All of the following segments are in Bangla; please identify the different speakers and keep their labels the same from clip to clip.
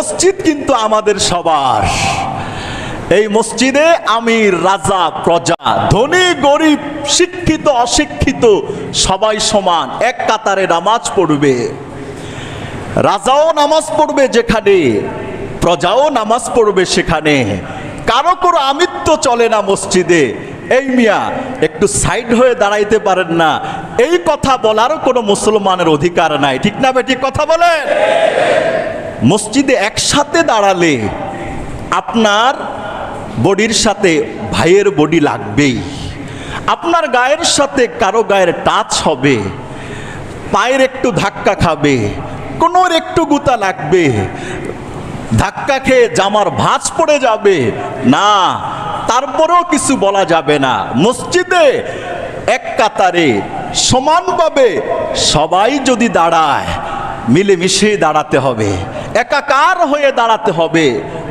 Speaker 1: মসজিদ কিন্তু আমাদের সবার। এই মসজিদে আমির, রাজা, প্রজা, ধনী, গরিব, শিক্ষিত, অশিক্ষিত সবাই সমান এক কাতারে নামাজ পড়বে। রাজাও নামাজ পড়বে যেখানে, প্রজাও নামাজ পড়বে সেখানে। কারো কোনো আমিত্ব চলে না মসজিদে। এই মিয়া একটু সাইড হয়ে দাঁড়াইতে পারেন না, এই কথা বলারও কোনো মুসলমানের অধিকার নাই। ঠিক না বেটি? কথা বলেন। মসজিদে একসাথে দাঁড়ালে আপনার বডির সাথে ভাইয়ের বডি লাগবেই, আপনার গায়ের সাথে কারো গায়ের টাচ হবে, পায়ের একটু ধাক্কা খাবে, কোনোর একটু গুতা লাগবে, ধাক্কা খেয়ে জামার ভাঁজ পড়ে যাবে না, তারপরেও কিছু বলা যাবে না। মসজিদে এক কাতারে সমানভাবে সবাই যদি দাঁড়ায়, মিলেমিশে দাঁড়াতে হবে, একাকার হয়ে দাঁড়াতে হবে।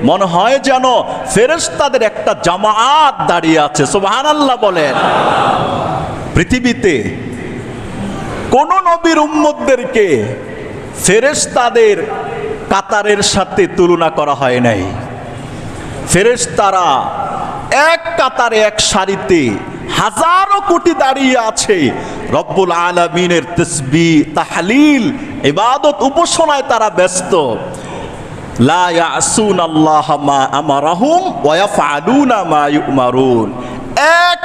Speaker 1: মনে হয় যেন ফেরেশতাদের একটা জামাআত দাঁড়িয়ে আছে। সুবহানাল্লাহ বলেন। পৃথিবীতে কোন নবীর উম্মতদেরকে ফেরেশতাদের কাতারের সাথে তুলনা করা হয় নাই। ফেরেশতারা এক কাতারে, এক সারিতে হাজারো কোটি দাঁড়িয়ে আছে। রব্বুল আলামিনের তাসবিহ, তাহলিল, ইবাদত, উপাসনায় তারা ব্যস্ত। লা ইয়াসুনাল্লাহা মা আমারাহুম ওয়া ইয়াফআলুনা মা ইউমারুন। এক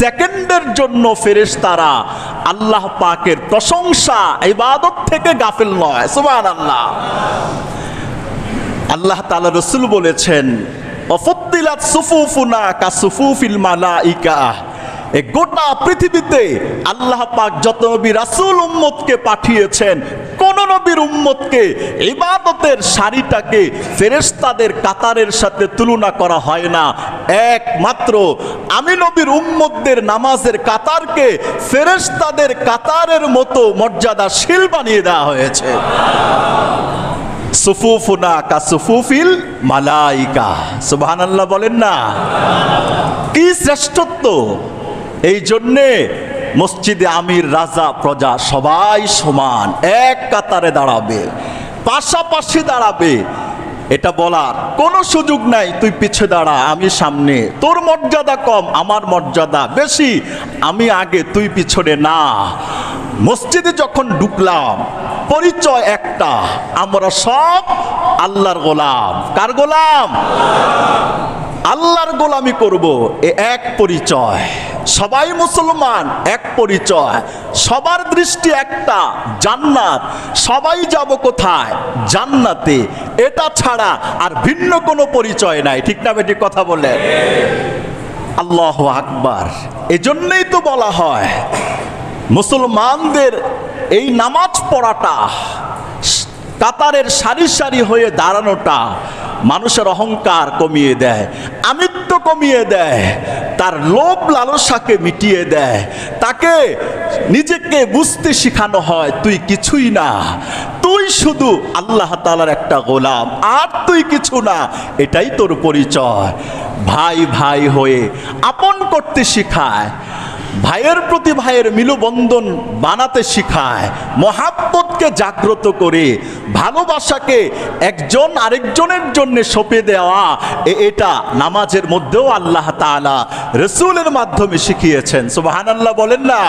Speaker 1: সেকেন্ডের জন্য ফেরেশতারা আল্লাহ পাকের প্রশংসা, ইবাদত থেকে গাফিল নয়। সুবহানাল্লাহ। আল্লাহ তাআলা রাসূল বলেছেন, ওয়াফুদ্দিলাত সুফুফুনা কাসুফুফিল মালাইকা। এই গোটা পৃথিবীতে আল্লাহ পাক যত নবী রাসূল উম্মতকে পাঠিয়েছেন, কোন নবীর উম্মতকে ইবাদতের সারিটাকে ফেরেশতাদের কাতারের সাথে তুলনা করা হয় না। একমাত্র আমি নবীর উম্মতদের নামাজের কাতারকে ফেরেশতাদের কাতারের মতো মর্যাদাশীল বানিয়ে দেওয়া হয়েছে। সুফুফুনা কাসুফুফিল মালাইকা। সুবহানাল্লাহ বলেন না? কি শ্রেষ্ঠত্ব! এই জন্যে মসজিদে আমির, রাজা, প্রজা সবাই সমান এক কাতারে দাঁড়াবে, পাশাপাশি দাঁড়াবে। এটা বলার কোনো সুযোগ নাই তুই পিছে দাঁড়া, আমি সামনে, তোর মর্যাদা কম, আমার মর্যাদা বেশি, আমি আগে, তুই পিছনে না। মসজিদে যখন ঢুকলাম পরিচয় একটা, আমরা সব আল্লাহর গোলাম। কার গোলাম? আল্লাহর গোলামি করব, এ এক পরিচয়। সবাই মুসলমান, এক পরিচয়। সবার দৃষ্টি একটা, জান্নাত। সবাই যাব কোথায়? জান্নাতে। এটা ছাড়া আর ভিন্ন কোনো পরিচয় নাই। ঠিক না বেটি? কথা বলেন। আল্লাহু আকবার। এজন্যই তো বলা হয় মুসলমানদের এই নামাজ পড়াটা, কাতারের সারি সারি হয়ে দাঁড়ানোটা মানুষের অহংকার কমিয়ে দেয়, আমিত্ব কমিয়ে দেয়, তার লোভ লালসাকে মিটিয়ে দেয়, তাকে নিজেকে বুঝতে শেখানো হয় তুই কিছুই না, তুই শুধু আল্লাহ তাআলার একটা গোলাম, আর তুই কিছু না। এটাই তোর পরিচয়। ভাই ভাই হয়ে আপন করতে শেখায়, ভাইয়ের প্রতি ভাইয়ের মিলবন্ধন বানাতে শিখায়, মহাব্বতকে জাগ্রত করে ভালোবাসাকে একজন আরেকজনের জন্য সঁপে দেওয়া, এটা নামাজের মধ্যেও আল্লাহ তাআলা রাসূলের মাধ্যমে শিখিয়েছেন। সুবহানাল্লাহ বলেন না?